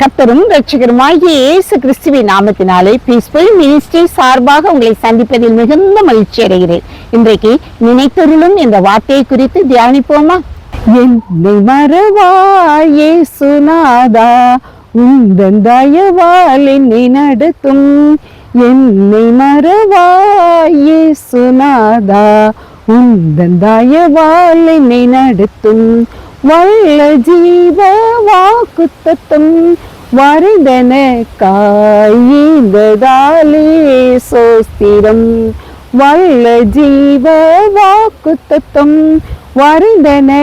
கர்த்தரும் இரட்சகருமாகிய இயேசு கிறிஸ்துவின் நாமத்தினாலே பீஸ்ஃபுல் மினிஸ்ட்ரி சார்பாக உங்களை சந்திப்பதில் மிகுந்த மகிழ்ச்சி அடைகிறேன். இன்றைக்கு நினைத்தருளும் என்ற வார்த்தையை குறித்து தியானிப்போமா? என்னை மறவாய் இயேசுநாதா, உந்தன் தயவால் என்னை நடத்தும். என்னை மறவாய் இயேசுநாதா, உந்தன் தயவால் என்னை நடத்தும். வல்ல ஜீவ வாக்குத்தத்தம் வரைந்தனக்காய்ந்ததாலே சோஸ்திரம். வல்ல ஜீவ வாக்குத்தத்தம் வரைந்தனக்காய்ந்ததாலே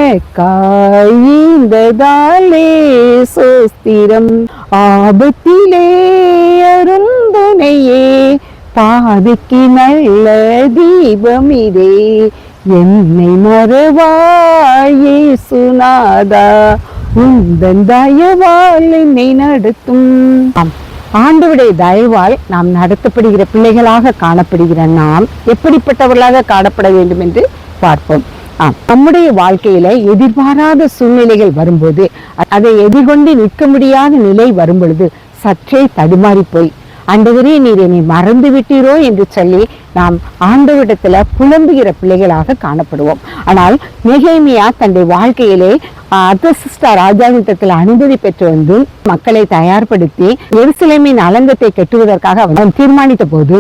சோஸ்திரம். ஆபத்திலே அருந்துணையே, பாதைக்கு நல்ல தீபமிதே. என்னை மறவாய் இயேசுநாதா, உந்தன் தயவால் என்னை நடத்தும். ஆண்டவருடைய தயவால் நாம் நடத்தப்படுகிற பிள்ளைகளாக காணப்படுகிற நாம் எப்படிப்பட்டவர்களாக காணப்பட வேண்டும் என்று பார்ப்போம். நம்முடைய வாழ்க்கையில எதிர்பாராத சூழ்நிலைகள் வரும்போது, அதை எதிர்கொண்டு நிற்க முடியாத நிலை வரும் பொழுது சற்றே தடுமாறி போய், ஆண்டவரே நீர் என்னை மறந்து விட்டீரோ என்று சொல்லி நாம் ஆண்டவரிடத்துல புலம்புகிற பிள்ளைகளாக காணப்படுவோம். ஆனால் நெகேமியா தன்னுடைய வாழ்க்கையிலே அர்தசஷ்டா ராஜாவிடத்தில் அனுமதி பெற்று வந்து மக்களை தயார்படுத்தி எருசலேமின் அலங்கத்தை கட்டுவதற்காக அவன் தீர்மானித்த போது,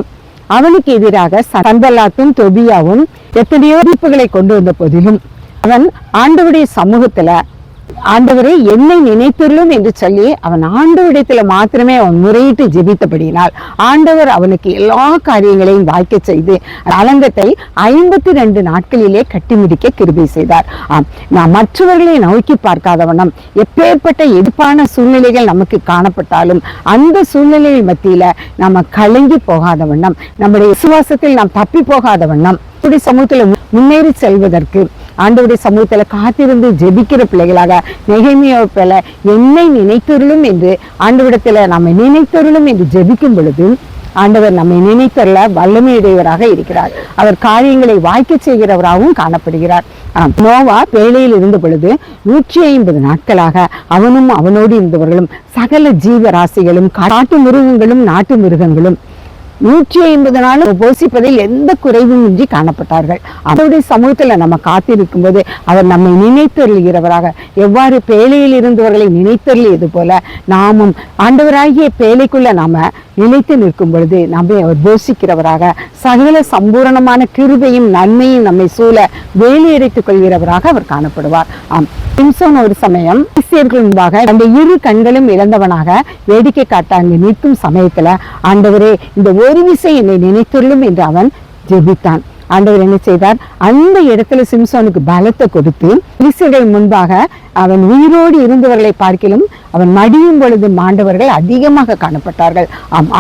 அவனுக்கு எதிராக சன்பல்லாத்தும் தொபியாவும் எத்தனையோ எதிர்ப்புகளை கொண்டு வந்த போதிலும் அவன் ஆண்டவருடைய சமூகத்துல, ஆண்டவரை என்னை நினைத்துள்ளும் என்று சொல்லி அவன் ஆண்டவரிடத்துல மாத்திரமே அவன் முறையிட்டு ஜெபித்தபடியினால் ஆண்டவர் அவனுக்கு எல்லா காரியங்களையும் வாய்க்க செய்து அலங்கத்தை 52 நாட்களிலே கட்டி முடிக்க கிருபை செய்தார். நாம் மற்றவர்களை நோக்கி பார்க்காதவண்ணம் எப்பேற்பட்ட எதிர்ப்பான சூழ்நிலைகள் நமக்கு காணப்பட்டாலும் அந்த சூழ்நிலைகள் மத்தியில நம்ம கலங்கி போகாத வண்ணம், நம்முடைய விசுவாசத்தில் நாம் தப்பி போகாத வண்ணம் சமூகத்துல முன்னேறி செல்வதற்கு ஆண்டவருடைய சமூகத்துல காத்திருந்து ஜெபிக்கிற பிள்ளைகளாக நெகேமியா போல என்னை நினைத்தருளும் என்று ஆண்டவரிடத்துல நம்ம நினைத்தருளும் என்று ஜெபிக்கும் பொழுது ஆண்டவர் நம்மை நினைத்தருள வல்லமையுடையவராக இருக்கிறார். அவர் காரியங்களை வாய்க்க செய்கிறவராகவும் காணப்படுகிறார். நோவா வேலையில் இருந்த பொழுது 150 நாட்களாக அவனும் அவனோடு இருந்தவர்களும் சகல ஜீவராசிகளும் காட்டு மிருகங்களும் நாட்டு மிருகங்களும் 150 நாளும் உபோசிப்பதில் எந்த குறைவும் இன்றி காணப்பட்டார்கள். அவருடைய சமூகத்துல நம்ம காத்திருக்கும் போது அவர் நம்மை நினைத்தருளுகிறவராக, எவ்வாறு பேழையில் இருந்தவர்களை நினைத்தருளியது போல நாமும் ஆண்டவராகிய பேழைக்குள்ள நாம நிலைத்து நிற்கும் பொழுது நம்மை அவர் போஷிக்கிறவராக, சகல சம்பூரணமான கிருபையும் நன்மையும் நம்மை சூழ வேலையடைத்துக் கொள்கிறவராக அவர் காணப்படுவார். சிம்சோன் ஒரு சமயம் இஸ்ரவேலர்கள் முன்பாக அந்த 2 கண்களும் இழந்தவனாக வேடிக்கை காட்ட அங்கு நிற்கும் சமயத்துல, ஆண்டவரே இந்த ஒரு விசை என்னை நினைத்துள்ளும் என்று அவன் ஜெபித்தான். ஆண்டவர் என்ன செய்தார்? அந்த இடத்துல சிம்சோனுக்கு பலத்தை கொடுத்து இஸ்ரவேலர்கள் முன்பாக அவன் உயிரோடு இருந்தவர்களை பார்க்கிலும் அவன் மடியும் பொழுது மாண்டவர்கள் அதிகமாக காணப்பட்டார்கள்.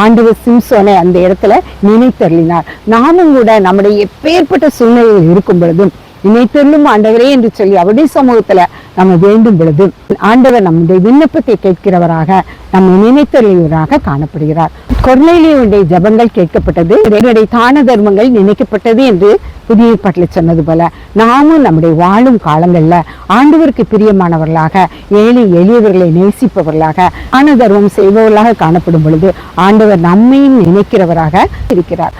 ஆண்டவர் சிம்சோனை அந்த இடத்துல நினைத்தருளினார். நாமும் கூட நம்முடைய எப்பேற்பட்ட சூழ்நிலையில் இருக்கும் பொழுதும் நினைத்தருளும் ஆண்டவரே என்று சொல்லி அவருடைய சமூகத்துல நம்ம வேண்டும் பொழுது ஆண்டவர் நம்முடைய விண்ணப்பத்தை கேட்கிறவராக, நம்ம நினைத்தருளியவராக காணப்படுகிறார். கொர்நேலியுடைய ஜபங்கள் கேட்கப்பட்டது, என்னுடைய தான தர்மங்கள் நினைக்கப்பட்டது என்று புதிய ஏற்பாட்டில் சொன்னது போல நாமும் நம்முடைய வாழும் காலங்கள்ல ஆண்டவருக்கு பிரியமானவர்களாக, ஏழை எளியவர்களை நேசிப்பவர்களாக, தான தர்மம் செய்பவர்களாக காணப்படும் பொழுது ஆண்டவர் நம்மையும் நினைக்கிறவராக இருக்கிறார்.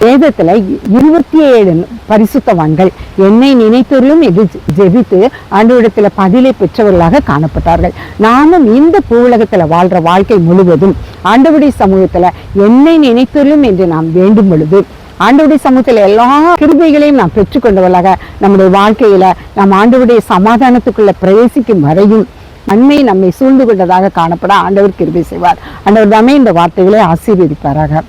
வேதத்துல 27 பரிசுத்தவான்கள் என்னை நினைத்தருளும் என்று ஜெபித்து ஆண்டவரிடத்துல பதிலை பெற்றவர்களாக காணப்பட்டார்கள். நாமும் இந்த பூவுலகத்துல வாழ்ற வாழ்க்கை முழுவதும் ஆண்டவருடைய சமூகத்துல என்னை நினைத்தருளும் என்று நாம் வேண்டும் பொழுது ஆண்டவருடைய சமூகத்துல எல்லா கிருபைகளையும் நாம் பெற்றுக்கொண்டவர்களாக நம்முடைய வாழ்க்கையில நாம் ஆண்டவருடைய சமாதானத்துக்குள்ள பிரவேசிக்கும் வரையும் நன்மை நம்மை சூழ்ந்து கொண்டதாக காணப்பட ஆண்டவர் கிருபை செய்வார். ஆண்டவர் தாமே இந்த வார்த்தைகளை ஆசீர்வதிப்பாராக.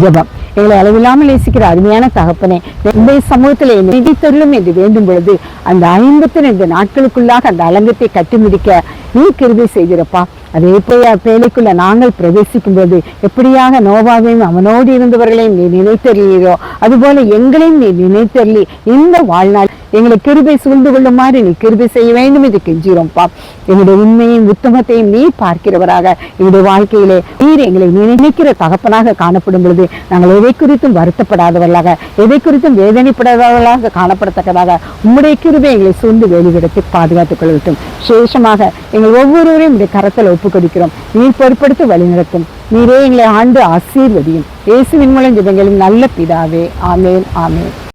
ஜெபம். எங்களை அளவில்லாமல் நேசிக்கிற அருமையான தகப்பனே, இந்த சமூகத்தில் நினைத்தருளும் என்று வேண்டும் பொழுது அந்த 52 நாட்களுக்குள்ளாக அந்த அலங்கத்தை கட்டி முடிக்க நீ கிருபை செய்கிறப்பா. அதே போல பேழைக்குள்ள நாங்கள் பிரவேசிக்கும் போது எப்படியாக நோவாவையும் அவனோடு இருந்தவர்களையும் நீ நினைத்தருளீரோ, அதுபோல எங்களையும் நீ நினைத்தருளி இந்த வாழ்நாள் எங்களை கிருபை சூழ்ந்து கொள்ளுமாறு நீ கிருபை செய்ய வேண்டும் என்று கெஞ்சுகிறோம்ப்பா. எங்களுடைய உண்மையும் உத்தமத்தையும் நீ பார்க்கிறவராக எங்களுடைய வாழ்க்கையிலே நீர் எங்களை நினைக்கிற தகப்பனாக காணப்படும் பொழுது நாங்கள் எதை குறித்தும் வருத்தப்படாதவர்களாக, எதை குறித்தும் வேதனைப்படாதவர்களாக காணப்படத்தக்கதாக உம்முடைய கிருபை எங்களை சூழ்ந்து வெளிவிடத்தை பாதுகாத்துக் கொள்ளட்டும். விசேஷமாக எங்கள் ஒவ்வொருவரையும் உடைய கரத்தில் ஒப்புக் கொடுக்கிறோம். நீர் பொறுப்படுத்தி வழிநடத்தும். நீரே எங்களை ஆண்டு ஆசீர்வதியும். இயேசுவின் மூலம் ஜெபங்களின் நல்ல பிதாவே. ஆமென், ஆமென்.